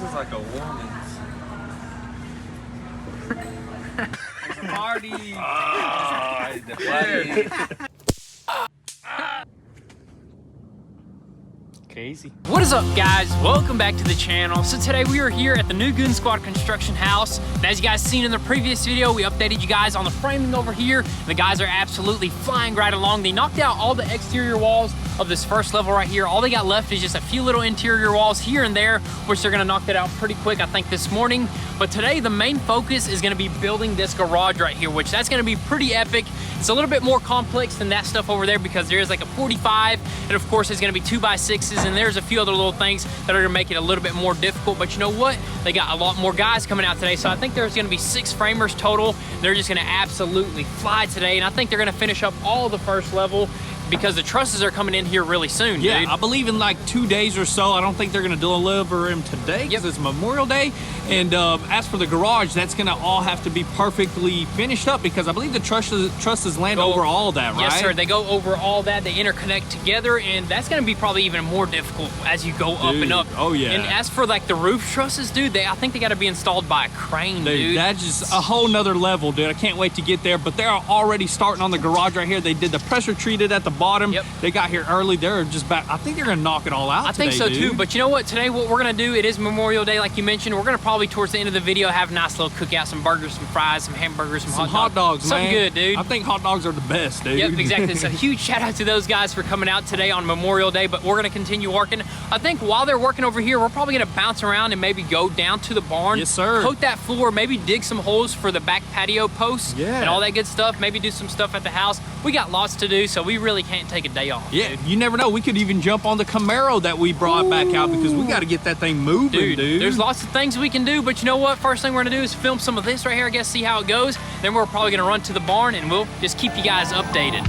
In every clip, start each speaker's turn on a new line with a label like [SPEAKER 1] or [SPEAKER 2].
[SPEAKER 1] This is like a woman's. It's a party. Oh, the party. Crazy.
[SPEAKER 2] What is up, guys? Welcome back to the channel. So today we are here at the new Goonzquad construction house. And as you guys seen in the previous video, we updated you guys on the framing over here. The guys are absolutely flying right along. They knocked out all the exterior walls of this first level right here. All they got left is just a few little interior walls here and there, which they're gonna knock that out pretty quick, I think, this morning. But today the main focus is gonna be building this garage right here, which that's gonna be pretty epic. It's a little bit more complex than that stuff over there because there is like a 45, and of course there's gonna be 2x6s, and there's a few other little things that are gonna make it a little bit more difficult. But you know what? They got a lot more guys coming out today, so I think there's gonna be 6 framers total. They're just gonna absolutely fly today, and I think they're gonna finish up all the first level because the trusses are coming in here really soon,
[SPEAKER 1] yeah,
[SPEAKER 2] dude.
[SPEAKER 1] I believe in like 2 days or so. I don't think they're gonna deliver them today because it's Memorial Day. And as for the garage, that's gonna all have to be perfectly finished up because I believe the trusses land over all that, right?
[SPEAKER 2] Yes, sir. They go over all that. They interconnect together, and that's gonna be probably even more difficult as you go up and up.
[SPEAKER 1] Oh yeah.
[SPEAKER 2] And as for like the roof trusses, dude, I think they gotta be installed by a crane, dude.
[SPEAKER 1] That's just a whole nother level, dude. I can't wait to get there. But they're already starting on the garage right here. They did the pressure treated at the bottom.
[SPEAKER 2] Yep.
[SPEAKER 1] They got here early. They're just back. I think they're gonna knock it all out.
[SPEAKER 2] I think so
[SPEAKER 1] dude.
[SPEAKER 2] too. But you know what? Today, what we're gonna do, it is Memorial Day, like you mentioned. We're gonna probably towards the end of the video have a nice little cookout, some burgers, some fries, some hamburgers, some hot dogs,
[SPEAKER 1] Something
[SPEAKER 2] man. Good, dude.
[SPEAKER 1] I think hot dogs are the best, dude.
[SPEAKER 2] Yep, exactly. So huge shout out to those guys for coming out today on Memorial Day. But we're gonna continue working. I think while they're working over here, we're probably gonna bounce around and maybe go down to the barn.
[SPEAKER 1] Yes, sir.
[SPEAKER 2] Coat that floor, maybe dig some holes for the back patio posts and all that good stuff. Maybe do some stuff at the house. We got lots to do, so we really can't take a day off.
[SPEAKER 1] Yeah,
[SPEAKER 2] dude.
[SPEAKER 1] you never know. We could even jump on the Camaro that we brought back out because we got to get that thing moving, dude.
[SPEAKER 2] There's lots of things we can do, but you know what? First thing we're gonna do is film some of this right here, I guess, see how it goes. Then we're probably gonna run to the barn and we'll just keep you guys updated.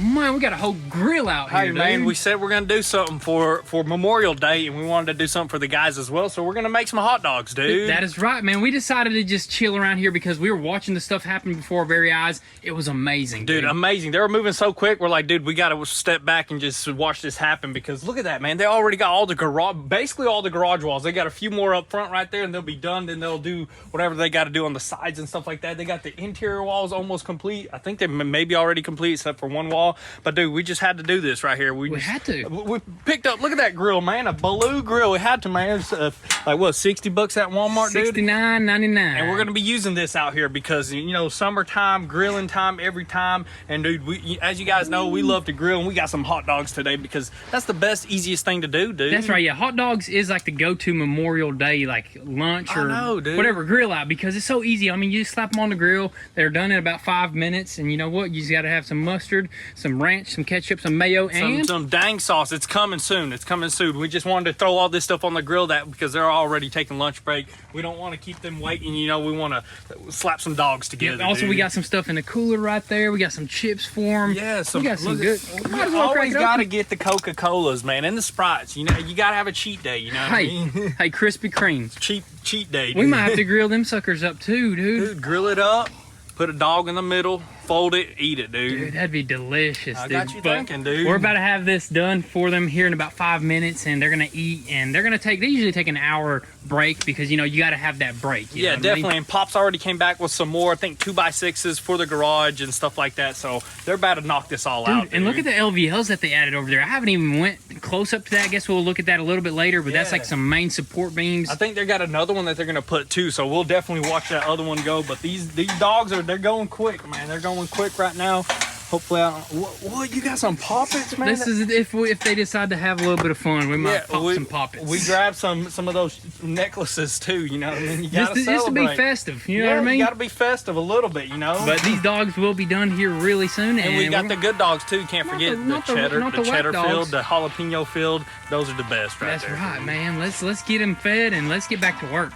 [SPEAKER 2] Man, we got a whole grill out here,
[SPEAKER 1] Hey, man,
[SPEAKER 2] dude.
[SPEAKER 1] we said we're going to do something for Memorial Day, and we wanted to do something for the guys as well, so we're going to make some hot dogs, dude.
[SPEAKER 2] That is right, man. We decided to just chill around here because we were watching the stuff happen before our very eyes. It was amazing,
[SPEAKER 1] Dude, amazing. They were moving so quick. We're like, dude, we got to step back and just watch this happen because look at that, man. They already got all the garage, basically all the garage walls. They got a few more up front right there, and they'll be done. Then they'll do whatever they got to do on the sides and stuff like that. They got the interior walls almost complete. I think they may be already complete except for one wall. But, dude, we just had to do this right here. We
[SPEAKER 2] had to.
[SPEAKER 1] We picked up, look at that grill, man. A blue grill. We had to, man. It's like, what, 60 bucks at Walmart, dude?
[SPEAKER 2] $69.99.
[SPEAKER 1] And we're going to be using this out here because, you know, summertime, grilling time, every time. And, dude, as you guys know, we love to grill, and we got some hot dogs today because that's the best, easiest thing to do, dude.
[SPEAKER 2] That's right, yeah. Hot dogs is like the go-to Memorial Day, like lunch or whatever grill out because it's so easy. I mean, you just slap them on the grill. They're done in about 5 minutes. And you know what? You just got to have some mustard, some ranch, some ketchup, some mayo, and
[SPEAKER 1] some dang sauce. It's coming soon. It's coming soon. We just wanted to throw all this stuff on the grill because they're already taking lunch break. We don't want to keep them waiting. You know, we want to slap some dogs together.
[SPEAKER 2] Yep. Also, we got some stuff in the cooler right there. We got some chips for them.
[SPEAKER 1] Yeah,
[SPEAKER 2] we got some good.
[SPEAKER 1] You always got to get the Coca-Colas, man, and the Sprites. You know, you got to have a cheat day. You know what I mean?
[SPEAKER 2] Hey, Krispy Kremes.
[SPEAKER 1] Cheat day. Dude.
[SPEAKER 2] We might have to grill them suckers up too, dude.
[SPEAKER 1] Dude, grill it up. Put a dog in the middle, fold it, eat it,
[SPEAKER 2] Dude,
[SPEAKER 1] dude.
[SPEAKER 2] that'd be delicious,
[SPEAKER 1] I
[SPEAKER 2] dude.
[SPEAKER 1] got you
[SPEAKER 2] But
[SPEAKER 1] thinking, dude.
[SPEAKER 2] We're about to have this done for them here in about 5 minutes, and they're gonna eat, and they're gonna they usually take an hour break because, you know, you gotta have that break. You know
[SPEAKER 1] Yeah,
[SPEAKER 2] what I mean?
[SPEAKER 1] definitely. And Pop's already came back with some more, I think 2x6s for the garage and stuff like that. So they're about to knock this all out.
[SPEAKER 2] And look at the LVLs that they added over there. I haven't even went close up to that. I guess we'll look at that a little bit later, but that's like some main support beams.
[SPEAKER 1] I think they got another one that they're gonna put too, so we'll definitely watch that other one go. But these dogs they're going quick, man. They're going quick right now. Hopefully, what you got some poppets, man?
[SPEAKER 2] This is if they decide to have a little bit of fun, we might pop some poppets.
[SPEAKER 1] We grabbed some of those necklaces too. You know what I mean? You gotta
[SPEAKER 2] just to be
[SPEAKER 1] celebrate.
[SPEAKER 2] festive. You know what I mean?
[SPEAKER 1] You gotta be festive a little bit, you know.
[SPEAKER 2] But these dogs will be done here really soon,
[SPEAKER 1] and we got the good dogs too. Can't forget the cheddar field, the jalapeno field. Those are the best, right there.
[SPEAKER 2] That's right, man. Let's get them fed and let's get back to work.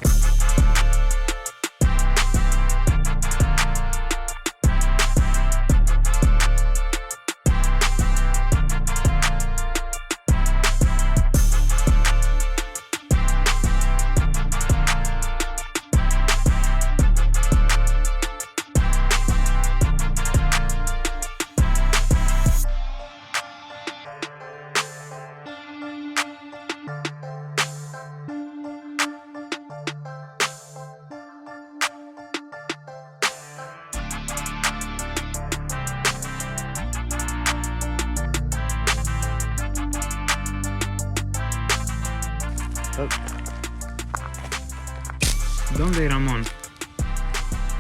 [SPEAKER 2] ¿Dónde, Ramón?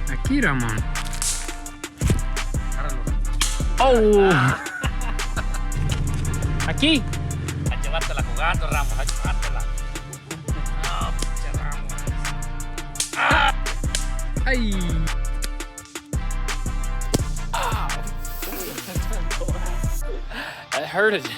[SPEAKER 2] Aquí, Ramón. ¡Oh! Aquí.
[SPEAKER 3] A llevártela jugando, Ramos, a llevártela. No, pinche Ramos.
[SPEAKER 2] ¡Ay! That hurted.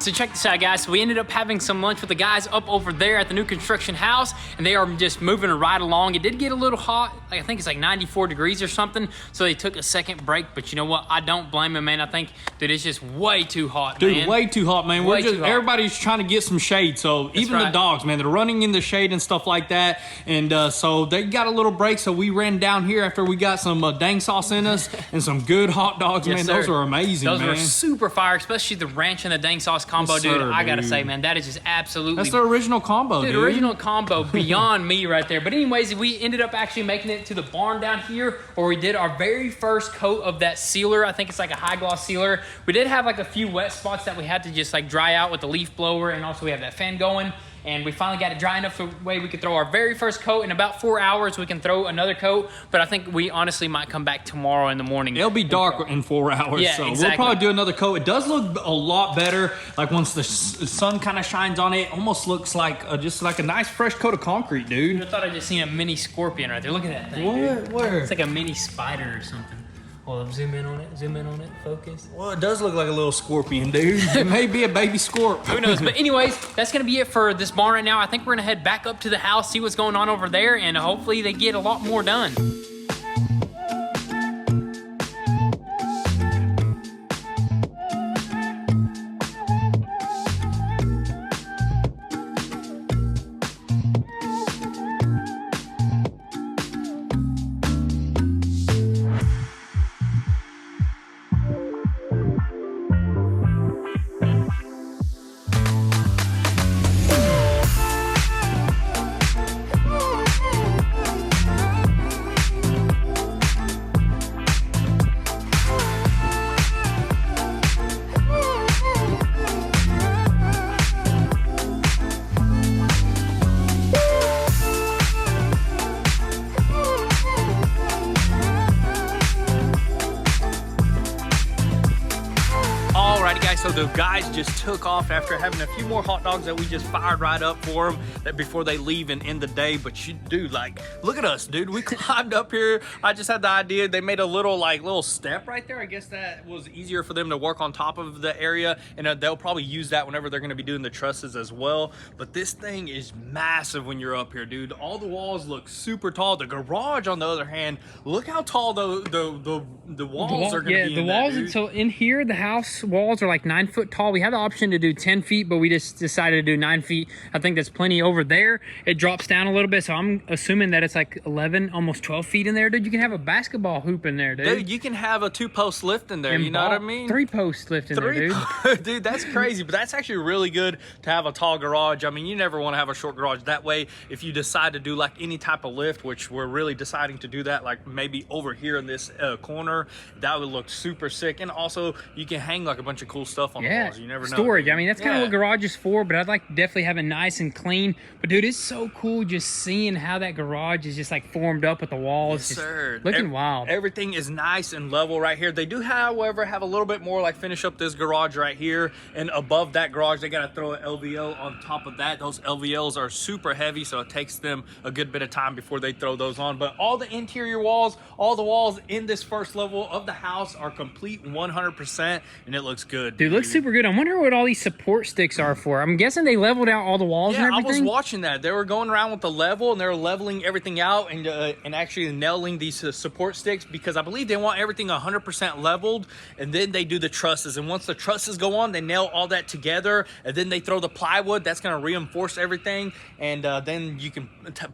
[SPEAKER 2] So check this out, guys. So we ended up having some lunch with the guys up over there at the new construction house, and they are just moving right along. It did get a little hot. I think it's like 94 degrees or something, so they took a second break. But you know what? I don't blame them, man. I think, dude, it's just way too hot, man.
[SPEAKER 1] Dude, way too hot, man.
[SPEAKER 2] Way too hot.
[SPEAKER 1] Everybody's trying to get some shade, so even the dogs, man, they're running in the shade and stuff like that. And so they got a little break, so we ran down here after we got some dang sauce in us and some good hot dogs, man.
[SPEAKER 2] Sir.
[SPEAKER 1] Those are amazing,
[SPEAKER 2] Those
[SPEAKER 1] man.
[SPEAKER 2] were super fire, especially the ranch and the dang sauce combo,
[SPEAKER 1] Yes,
[SPEAKER 2] dude.
[SPEAKER 1] sir,
[SPEAKER 2] I gotta say, man, that is just absolutely...
[SPEAKER 1] That's the original combo, dude.
[SPEAKER 2] Original combo beyond me right there. But anyways, we ended up actually making it to the barn down here where we did our very first coat of that sealer. I think it's like a high gloss sealer. We did have like a few wet spots that we had to just like dry out with the leaf blower, and also we have that fan going. And we finally got it dry enough so way we could throw our very first coat. In about 4 hours, we can throw another coat. But I think we honestly might come back tomorrow in the morning.
[SPEAKER 1] It'll be dark in 4 hours,
[SPEAKER 2] Yeah,
[SPEAKER 1] so
[SPEAKER 2] exactly.
[SPEAKER 1] we'll probably do another coat. It does look a lot better. Like once the sun kind of shines on it, almost looks like just like a nice fresh coat of concrete, dude.
[SPEAKER 2] I thought I just seen a mini scorpion right there. Look at that thing.
[SPEAKER 1] What?
[SPEAKER 2] Dude.
[SPEAKER 1] Where?
[SPEAKER 2] It's like a mini spider or something. Hold up, zoom in on it, focus.
[SPEAKER 1] Well, it does look like a little scorpion, dude. It may be a baby scorp.
[SPEAKER 2] Who knows? But anyways, that's gonna be it for this barn right now. I think we're gonna head back up to the house, see what's going on over there, and hopefully they get a lot more done.
[SPEAKER 1] So the guys just took off after having a few more hot dogs that we just fired right up for them that before they leave and end the day. But you, dude, like, look at us, dude. We climbed up here. I just had the idea. They made a little step right there. I guess that was easier for them to work on top of the area, and they'll probably use that whenever they're going to be doing the trusses as well. But this thing is massive when you're up here, dude. All the walls look super tall. The garage, on the other hand, look how tall the walls are going to be.
[SPEAKER 2] Yeah, the walls. So in here, the house walls are like 9 foot tall. We had the option to do 10 feet, but we just decided to do 9 feet. I think that's plenty. Over there, it drops down a little bit, so I'm assuming that it's like 11, almost 12 feet in there, dude. You can have a basketball hoop in there, dude.
[SPEAKER 1] Dude, you can have a 2-post lift in there.
[SPEAKER 2] And
[SPEAKER 1] you know what I mean?
[SPEAKER 2] 3-post lift in there, dude.
[SPEAKER 1] Dude, that's crazy. But that's actually really good to have a tall garage. I mean, you never want to have a short garage. That way, if you decide to do like any type of lift, which we're really deciding to do that, like maybe over here in this corner, that would look super sick. And also, you can hang like a bunch of cool stuff on the walls. You never know.
[SPEAKER 2] Storage. I mean, that's kind of what garage is for, but I'd like to definitely have it nice and clean. But dude, it's so cool just seeing how that garage is just like formed up with the walls.
[SPEAKER 1] Yes, sir.
[SPEAKER 2] Looking wild.
[SPEAKER 1] Everything is nice and level right here. They do, however, have a little bit more, like finish up this garage right here, and above that garage, they got to throw an LVL on top of that. Those LVLs are super heavy, so it takes them a good bit of time before they throw those on. But all the interior walls, all the walls in this first level of the house are complete 100%, and it looks good.
[SPEAKER 2] Dude, looks super good. I wonder what all these support sticks are for. I'm guessing they leveled out all the walls and everything.
[SPEAKER 1] Yeah, I was watching that. They were going around with the level, and they were leveling everything out and actually nailing these support sticks, because I believe they want everything 100% leveled, and then they do the trusses. And once the trusses go on, they nail all that together, and then they throw the plywood. That's going to reinforce everything, and then you can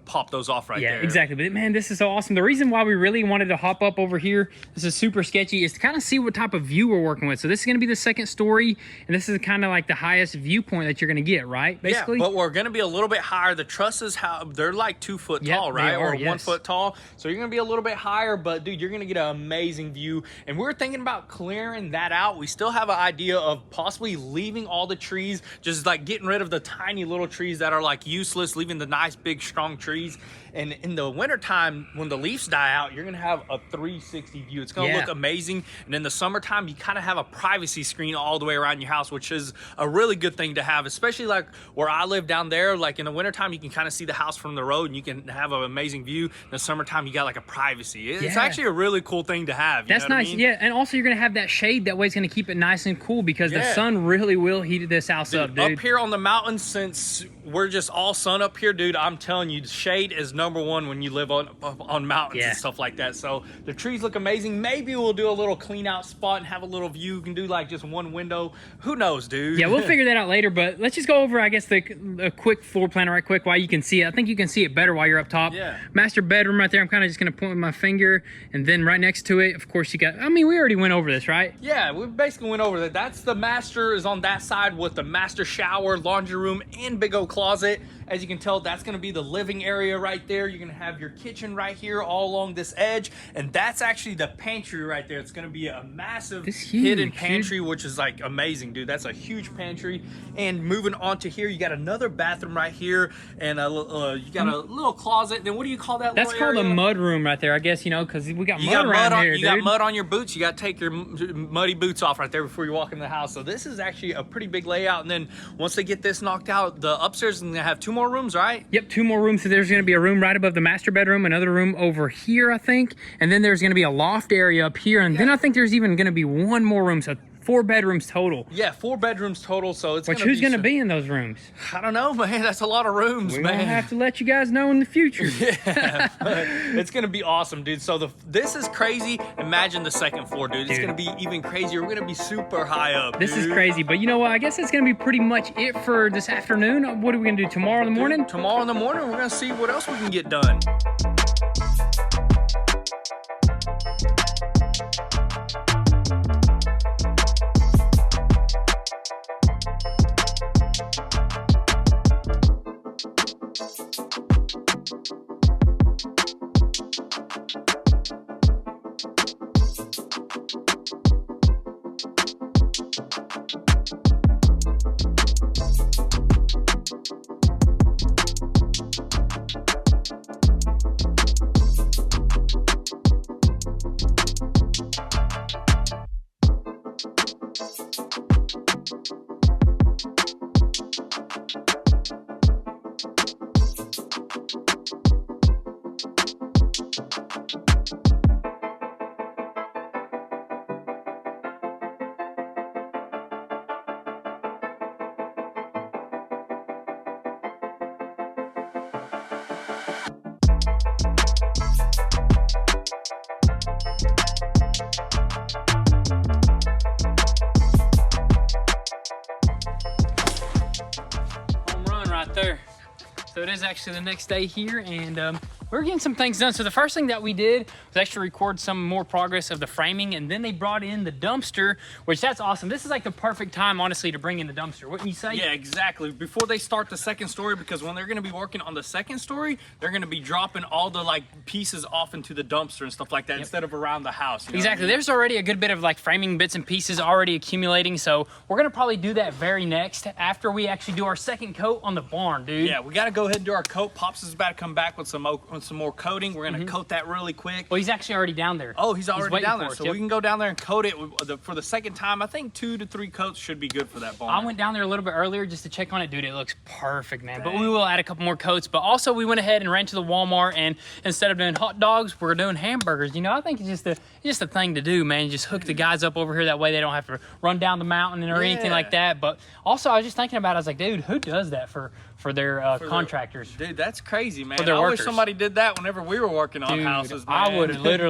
[SPEAKER 1] pop those off right there.
[SPEAKER 2] Yeah, exactly. But man, this is so awesome. The reason why we really wanted to hop up over here, this is super sketchy, is to kind of see what type of view we're working with. So this is going to be the second story, and this is kind of like the highest viewpoint that you're going to get, right? Basically.
[SPEAKER 1] Yeah, but we're going to be a little bit higher. The trusses, they're like 2 foot tall, right?
[SPEAKER 2] Or
[SPEAKER 1] 1 foot tall. So you're going to be a little bit higher, but dude, you're going to get an amazing view. And we're thinking about clearing that out. We still have an idea of possibly leaving all the trees, just like getting rid of the tiny little trees that are like useless, leaving the nice big strong trees. And in the wintertime, when the leaves die out, you're gonna have a 360 view. It's gonna look amazing. And in the summertime, you kind of have a privacy screen all the way around your house, which is a really good thing to have, especially like where I live down there. Like in the wintertime, you can kind of see the house from the road, and you can have an amazing view. In the summertime, you got like a privacy. It's actually a really cool thing to have.
[SPEAKER 2] That's nice. I mean? Yeah, and also you're gonna have that shade. That way it's gonna keep it nice and cool, because the sun really will heat this house up, dude.
[SPEAKER 1] Up here on the mountains, since we're just all sun up here, dude, I'm telling you, shade is #1 when you live on mountains and stuff like that. So the trees look amazing. Maybe we'll do a little clean out spot and have a little view. You can do like just one window. Who knows, dude?
[SPEAKER 2] Yeah, we'll figure that out later, but let's just go over, I guess, a quick floor plan right quick while you can see it. I think you can see it better while you're up top.
[SPEAKER 1] Yeah.
[SPEAKER 2] Master bedroom right there. I'm kind of just going to point with my finger, and then right next to it, of course, you got, I mean, we already went over this, right?
[SPEAKER 1] Yeah, we basically went over that. That's the master is on that side with the master shower, laundry room, and big old closet. As you can tell, that's going to be the living area right there. You're going to have your kitchen right here all along this edge, and that's actually the pantry right there. It's going to be a massive hidden pantry, which is like amazing, dude. That's a huge pantry. And moving on to here, you got another bathroom right here, and you got a little closet. Then what do you call that?
[SPEAKER 2] That's called a mud room right there, I guess, you know, because we got mud around here, dude.
[SPEAKER 1] You got mud on your boots. You got to take your muddy boots off right there before you walk in the house. So this is actually a pretty big layout. And then once they get this knocked out, the upstairs is going to have 2 more rooms, right?
[SPEAKER 2] Yep, 2 more rooms. So there's going to be a room right above the master bedroom, another room over here, I think, and then there's going to be a loft area up here, and then I think there's even going to be 1 more room, so 4 bedrooms total.
[SPEAKER 1] Yeah, 4 bedrooms total. So it's
[SPEAKER 2] who's going to be in those rooms?
[SPEAKER 1] I don't know, man. That's a lot of rooms, man.
[SPEAKER 2] We're going to have to let you guys know in the future.
[SPEAKER 1] Yeah, it's going to be awesome, dude. So this is crazy. Imagine the second floor, dude. It's going to be even crazier. We're going to be super high up,
[SPEAKER 2] This is crazy. But you know what? I guess that's going to be pretty much it for this afternoon. What are we going to do tomorrow in the morning?
[SPEAKER 1] Tomorrow in the morning, we're going to see what else we can get done.
[SPEAKER 2] Right there. So it is actually the next day here, and we're getting some things done. So the first thing that we did was actually record some more progress of the framing, and then they brought in the dumpster, which that's awesome. This is like the perfect time, honestly, to bring in the dumpster. Wouldn't you say?
[SPEAKER 1] Yeah, exactly. Before they start the second story, because when they're going to be working on the second story, they're going to be dropping all the like pieces off into the dumpster and stuff like that instead of around the house. You know
[SPEAKER 2] Exactly.
[SPEAKER 1] what I mean?
[SPEAKER 2] There's already a good bit of like framing bits and pieces already accumulating, so we're going to probably do that very next after we actually do our second coat on the barn, dude.
[SPEAKER 1] Yeah, we got to go ahead and do our coat. Pops is about to come back with some more coating. We're going to coat that really quick.
[SPEAKER 2] Well, he's actually already down there.
[SPEAKER 1] Oh, he's already down there.
[SPEAKER 2] us,
[SPEAKER 1] So we can go down there and coat it for the second time. I think 2 to 3 coats should be good for that barn.
[SPEAKER 2] I went down there a little bit earlier just to check on it. Dude, it looks perfect, man. But we will add a couple more coats. But also we went ahead and ran to the Walmart, and instead of doing hot dogs, we're doing hamburgers. You know, I think it's just a thing to do, man. Just hook the guys up over here. That way they don't have to run down the mountain or anything like that. But also I was just thinking about it. I was like, dude, who does that for their contractors?
[SPEAKER 1] Dude, that's crazy, man.
[SPEAKER 2] their
[SPEAKER 1] I
[SPEAKER 2] workers.
[SPEAKER 1] wish somebody did that whenever we were working on houses, man.
[SPEAKER 2] I would have been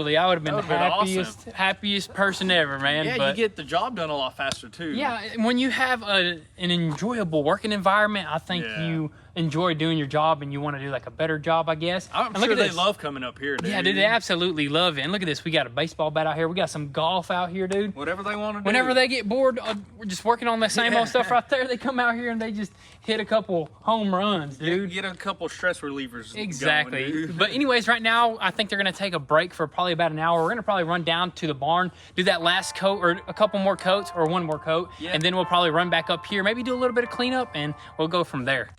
[SPEAKER 2] the
[SPEAKER 1] That
[SPEAKER 2] happiest person ever, man.
[SPEAKER 1] Yeah,
[SPEAKER 2] but
[SPEAKER 1] you get the job done a lot faster too.
[SPEAKER 2] yeah, when you have an enjoyable working environment, I think you enjoy doing your job and you want to do like a better job, I guess.
[SPEAKER 1] I'm
[SPEAKER 2] and
[SPEAKER 1] sure they love coming up here, dude.
[SPEAKER 2] Yeah, dude, they absolutely love it. And look at this, we got a baseball bat out here. We got some golf out here, dude.
[SPEAKER 1] Whatever they want to do.
[SPEAKER 2] Whenever they get bored, we're just working on the same old stuff right there. They come out here and they just hit a couple home runs, dude.
[SPEAKER 1] Get a couple stress relievers.
[SPEAKER 2] Exactly.
[SPEAKER 1] Going, dude.
[SPEAKER 2] But anyways, right now, I think they're going to take a break for probably about an hour. We're going to probably run down to the barn, do that last coat or a couple more coats or one more coat.
[SPEAKER 1] Yeah.
[SPEAKER 2] And then we'll probably run back up here, maybe do a little bit of cleanup, and we'll go from there.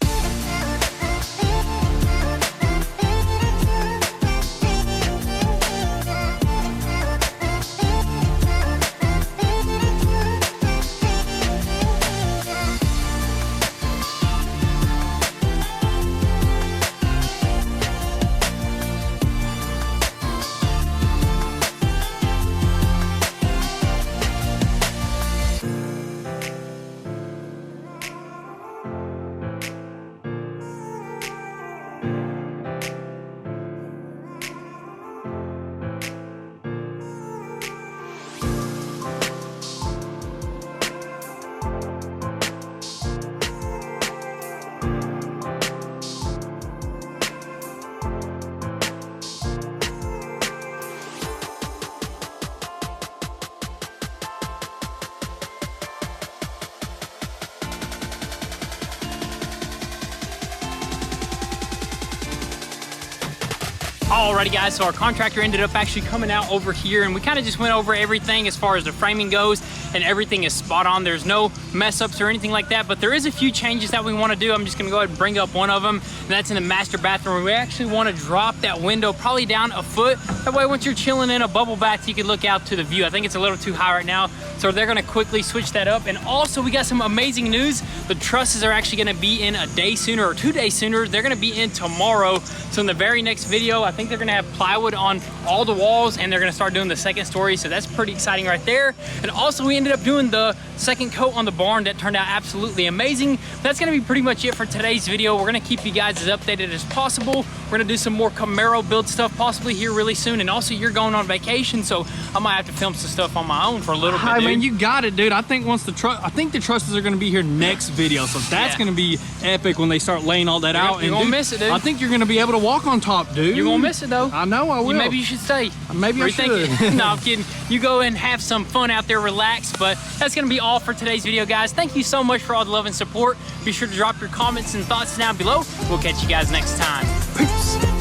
[SPEAKER 2] Alrighty guys, so our contractor ended up actually coming out over here, and we kind of just went over everything as far as the framing goes, and everything is spot on. There's no mess ups or anything like that, but there is a few changes that we want to do. I'm just gonna go ahead and bring up one of them, and that's in the master bathroom. We actually want to drop that window probably down a foot. That way once you're chilling in a bubble bath, you can look out to the view. I think it's a little too high right now, so they're gonna quickly switch that up. And also we got some amazing news. The trusses are actually gonna be in a day sooner or 2 days sooner. They're gonna be in tomorrow. So in the very next video, I think they're gonna have plywood on all the walls, and they're gonna start doing the second story. So that's pretty exciting right there. And also we ended up doing the second coat on the barn. That turned out absolutely amazing. That's gonna be pretty much it for today's video. We're gonna keep you guys as updated as possible. We're gonna do some more Camaro build stuff possibly here really soon. And also you're going on vacation, so I might have to film some stuff on my own for a little bit,
[SPEAKER 1] I
[SPEAKER 2] dude.
[SPEAKER 1] mean, you got it, dude. I think I think the trusses are gonna be here next video, so that's gonna be epic when they start laying all that out.
[SPEAKER 2] You're gonna miss it, dude.
[SPEAKER 1] I think you're gonna be able to walk on top, dude.
[SPEAKER 2] You're gonna miss it though.
[SPEAKER 1] I know I will.
[SPEAKER 2] Maybe you should stay.
[SPEAKER 1] Maybe I should.
[SPEAKER 2] No, I'm kidding. You go and have some fun out there, relax. But that's gonna be all for today's video, guys. Thank you so much for all the love and support. Be sure to drop your comments and thoughts down below. We'll catch you guys next time.
[SPEAKER 1] Peace.